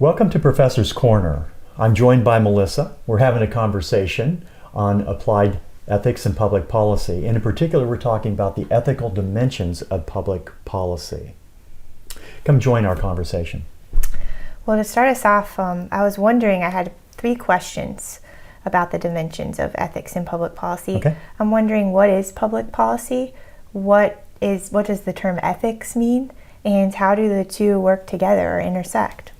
Welcome to Professor's Corner. I'm joined by Melissa. We're having a conversation on applied ethics and public policy. And in particular, we're talking about the ethical dimensions of public policy. Come join our conversation. Well, to start us off, I was wondering, I had 3 questions about the dimensions of ethics and public policy. Okay. I'm wondering, what is public policy? What does the term ethics mean? And how do the two work together or intersect?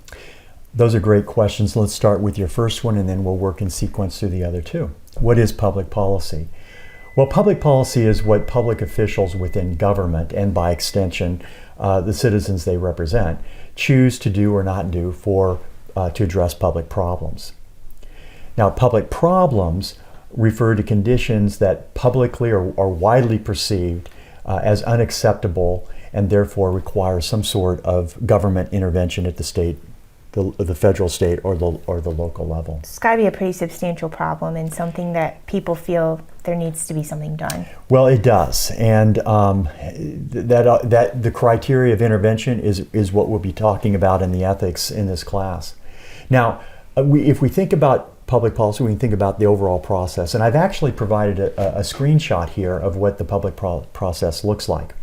Those are great questions. Let's start with your first one and then we'll work in sequence through the other two. What is public policy? Well, public policy is what public officials within government, and by extension, the citizens they represent, choose to do or not do to address public problems. Now, public problems refer to conditions that publicly or widely perceived as unacceptable and therefore require some sort of government intervention at the state, the federal, state, or the local level. It's got to be a pretty substantial problem and something that people feel there needs to be something done. Well, it does, and that the criteria of intervention is what we'll be talking about in the ethics in this class. Now, if we think about public policy, we can think about the overall process, and I've actually provided a screenshot here of what the public process looks like.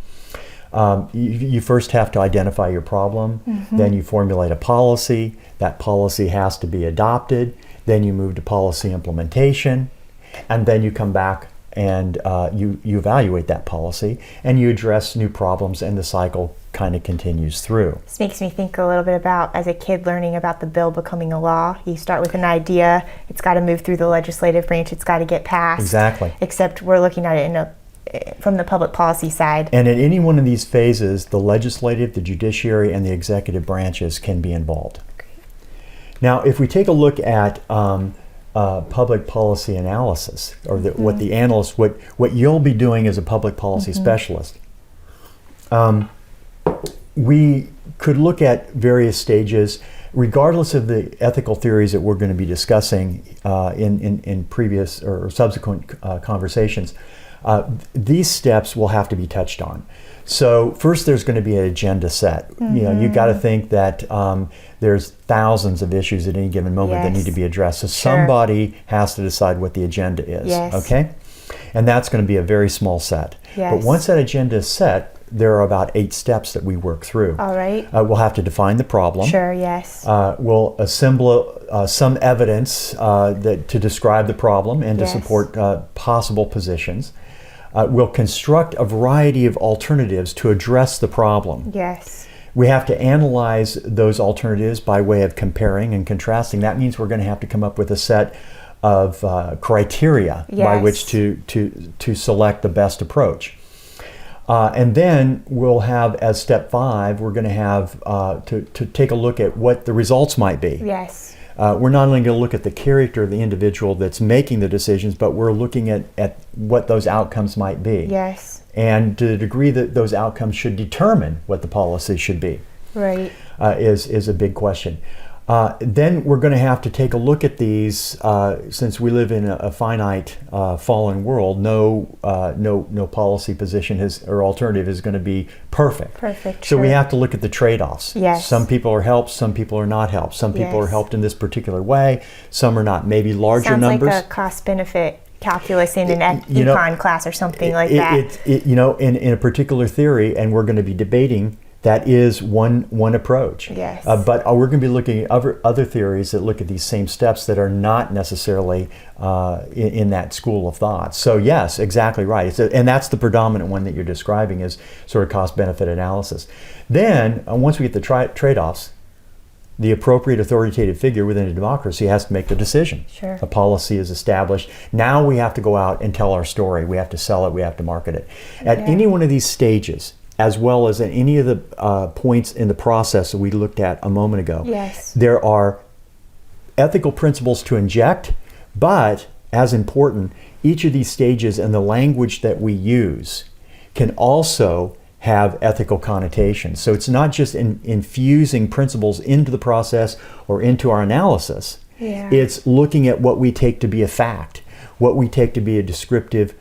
You first have to identify your problem, then you formulate a policy. That policy has to be adopted, then you move to policy implementation, and then you come back and you evaluate that policy and you address new problems, and the cycle kind of continues through. This makes me think a little bit about, as a kid, learning about the bill becoming a law. You start with an idea, it's got to move through the legislative branch, it's got to get passed. Exactly. Except we're looking at it from the public policy side. And at any one of these phases, the legislative, the judiciary, and the executive branches can be involved. Great. Now, if we take a look at public policy analysis, or what the analyst, what you'll be doing as a public policy specialist, we could look at various stages, regardless of the ethical theories that we're going to be discussing in previous or subsequent conversations. These steps will have to be touched on. So first, there's going to be an agenda set. You've got to think that there's thousands of issues at any given moment that need to be addressed. So somebody has to decide what the agenda is. Okay, and that's going to be a very small set. But once that agenda is set, there are about 8 steps that we work through. All right. We'll have to define the problem. Sure. Yes. We'll assemble some evidence to describe the problem and to support possible positions. We'll construct a variety of alternatives to address the problem. Yes. We have to analyze those alternatives by way of comparing and contrasting. That means we're going to have to come up with a set of criteria by which to select the best approach. And then we'll have, as step 5, we're going to have to take a look at what the results might be. Yes. We're not only going to look at the character of the individual that's making the decisions, but we're looking at what those outcomes might be. Yes. And to the degree that those outcomes should determine what the policy should be. Right. Is a big question. Then we're going to have to take a look at these, since we live in a finite, fallen world. No policy position or alternative is going to be perfect. Perfect. So we have to look at the trade-offs. Yes. Some people are helped. Some people are not helped. Some people are helped in this particular way. Some are not. Maybe larger numbers. Sounds like a cost-benefit calculus in an econ class or something like that. In a particular theory, and we're going to be debating. That is one approach. Yes. But we're going to be looking at other theories that look at these same steps that are not necessarily in that school of thought. So yes, exactly right. And that's the predominant one that you're describing, is sort of cost-benefit analysis. Then, once we get the trade-offs, the appropriate authoritative figure within a democracy has to make the decision. Sure. A policy is established. Now we have to go out and tell our story. We have to sell it. We have to market it. At any one of these stages, as well as at any of the points in the process that we looked at a moment ago. Yes. There are ethical principles to inject, but as important, each of these stages and the language that we use can also have ethical connotations. So it's not just infusing principles into the process or into our analysis. It's looking at what we take to be a fact, what we take to be a descriptive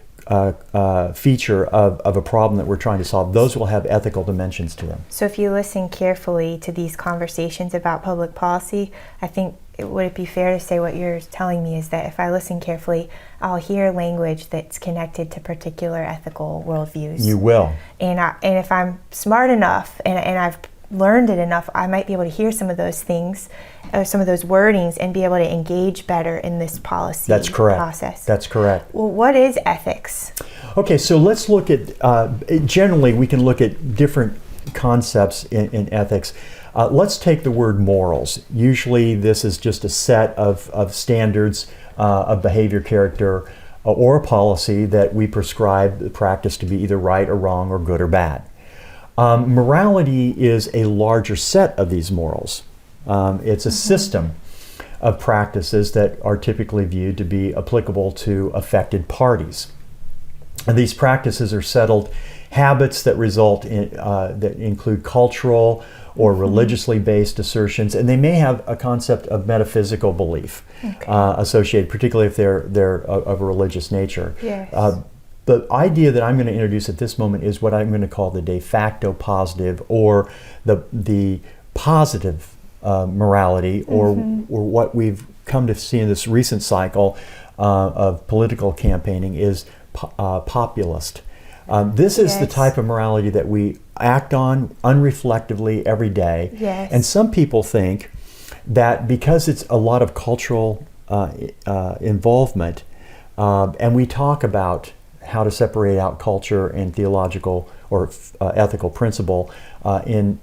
feature of a problem that we're trying to solve, those will have ethical dimensions to them. So if you listen carefully to these conversations about public policy, I think would it be fair to say what you're telling me is that if I listen carefully, I'll hear language that's connected to particular ethical worldviews. You will. And if I'm smart enough and I've learned it enough, I might be able to hear some of those things, some of those wordings, and be able to engage better in this policy That's correct. process. That's correct. Well, what is ethics? Okay, so let's look at, generally we can look at different concepts in ethics. Let's take the word morals. Usually this is just a set of standards of behavior, character, or a policy that we prescribe the practice to be either right or wrong or good or bad. Morality is a larger set of these morals. It's a system of practices that are typically viewed to be applicable to affected parties. And these practices are settled habits that result in that include cultural or religiously based assertions, and they may have a concept of metaphysical belief associated, particularly if they're of a religious nature. Yes. The idea that I'm going to introduce at this moment is what I'm going to call the de facto positive, or the positive morality, or what we've come to see in this recent cycle of political campaigning is populist. This is the type of morality that we act on unreflectively every day. Yes. And some people think that because it's a lot of cultural involvement, and we talk about how to separate out culture and theological or ethical principle in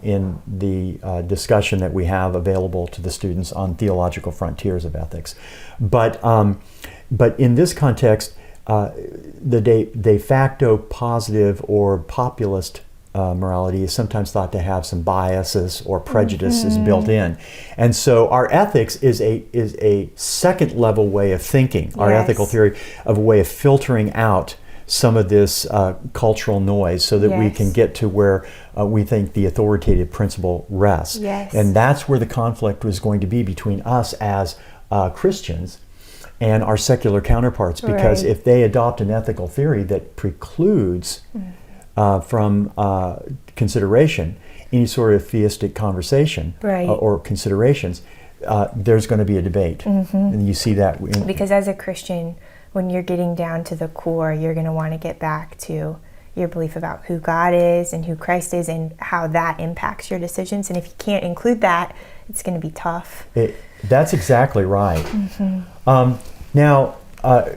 the discussion that we have available to the students on theological frontiers of ethics. But in this context, the de facto positive or populist morality is sometimes thought to have some biases or prejudices built in, and so our ethics is a second level way of thinking. Our ethical theory of a way of filtering out some of this cultural noise, so that we can get to where we think the authoritative principle rests. And that's where the conflict was going to be between us as Christians and our secular counterparts, because if they adopt an ethical theory that precludes from consideration any sort of theistic conversation or considerations, there's going to be a debate. And you see that because as a Christian, when you're getting down to the core, you're going to want to get back to your belief about who God is and who Christ is and how that impacts your decisions. And if you can't include that, it's going to be tough. That's exactly right. Now,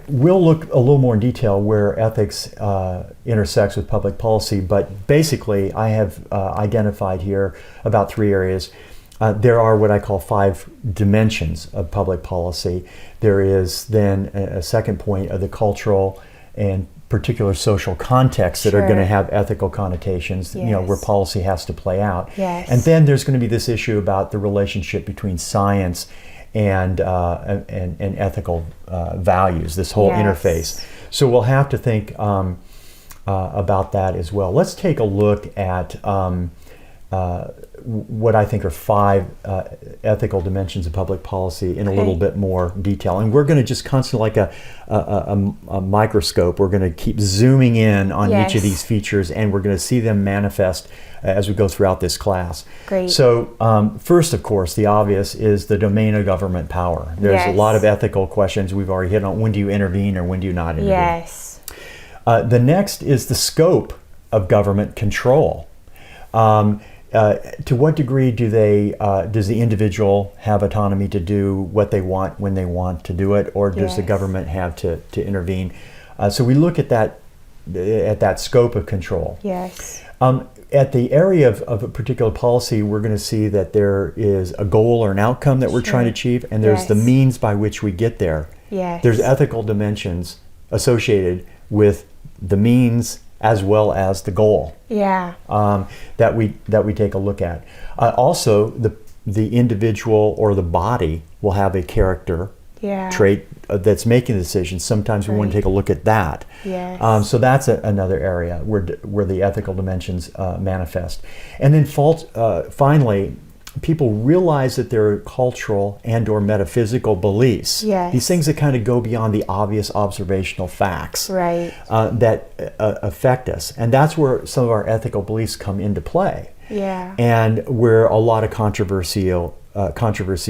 we'll look a little more in detail where ethics intersects with public policy, but basically I have identified here about 3 areas. There are what I call 5 dimensions of public policy. There is then a second point of the cultural and particular social contexts that are going to have ethical connotations, where policy has to play out. And then there's going to be this issue about the relationship between science and ethical values, this whole interface. So we'll have to think about that as well. Let's take a look at what I think are 5 ethical dimensions of public policy in a little bit more detail. And we're going to just constantly, like a microscope, we're going to keep zooming in on each of these features, and we're going to see them manifest as we go throughout this class. Great. So first, of course, the obvious is the domain of government power. There's a lot of ethical questions we've already hit on. When do you intervene or when do you not intervene? The next is the scope of government control. To what degree does the individual have autonomy to do what they want when they want to do it, or does the government have to intervene? So we look at that scope of control. At the area of a particular policy, we're going to see that there is a goal or an outcome that we're trying to achieve, and there's the means by which we get there. There's ethical dimensions associated with the means as well as the goal that we take a look at. Also, the individual or the body will have a character trait that's making the decisions. Sometimes we want to take a look at that. So that's another area where the ethical dimensions manifest. And then finally, people realize that there are cultural and or metaphysical beliefs, Yes. these things that kind of go beyond the obvious observational facts, Right. that affect us. And that's where some of our ethical beliefs come into play. Yeah. And where a lot of controversy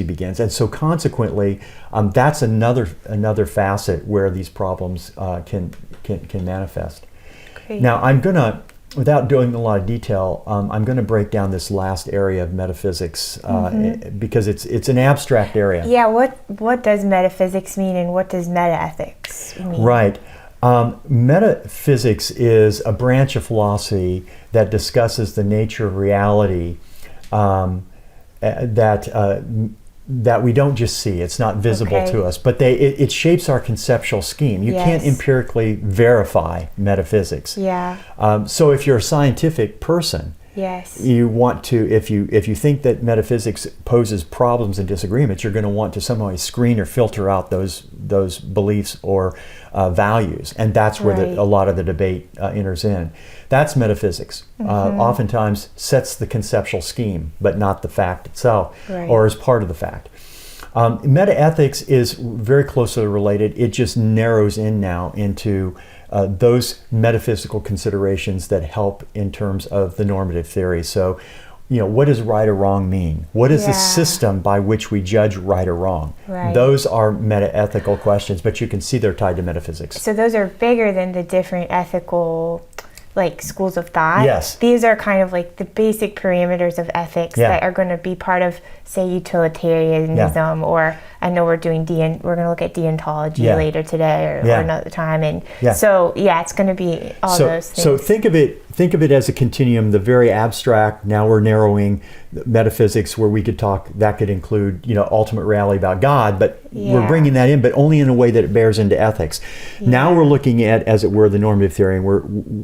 begins. And so consequently, that's another facet where these problems can manifest. Great. Now, I'm going to, without doing a lot of detail, I'm going to break down this last area of metaphysics because it's an abstract area. Yeah, what does metaphysics mean and what does metaethics mean? Right. Metaphysics is a branch of philosophy that discusses the nature of reality that we don't just see. It's not visible Okay. to us, but it shapes our conceptual scheme. You can't Yes. empirically verify metaphysics. Yeah. So if you're a scientific person, Yes. you want to, if you think that metaphysics poses problems and disagreements, you're going to want to somehow screen or filter out those beliefs or values, and that's where Right. a lot of the debate enters in. That's metaphysics. Oftentimes sets the conceptual scheme, but not the fact itself, Right. or as part of the fact. Metaethics is very closely related. It just narrows in now into those metaphysical considerations that help in terms of the normative theory. So, what does right or wrong mean? What is the Yeah. system by which we judge right or wrong? Right. Those are metaethical questions, but you can see they're tied to metaphysics. So those are bigger than the different ethical schools of thought. Yes. These are kind of like the basic parameters of ethics Yeah. that are going to be part of, say, utilitarianism, or I know we're doing we're going to look at deontology Yeah. later today or Yeah. another time, and Yeah. so it's going to be all those things. So think of it as a continuum, the very abstract. Now we're narrowing metaphysics where we could talk, that could include, ultimate reality about God, but we're Yeah. bringing that in, but only in a way that it bears into ethics. Now Yeah. we're looking at, as it were, the normative theory, and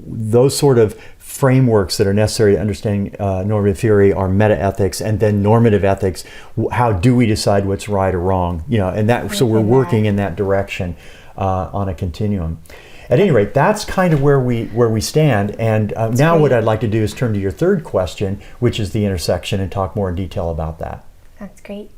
those sort of frameworks that are necessary to understanding normative theory are metaethics, and then normative ethics. How do we decide what's right or wrong? And that. So we're working in that direction on a continuum. At any rate, that's kind of where we stand. And now what great. I'd like to do is turn to your third question, which is the intersection, and talk more in detail about that. That's great.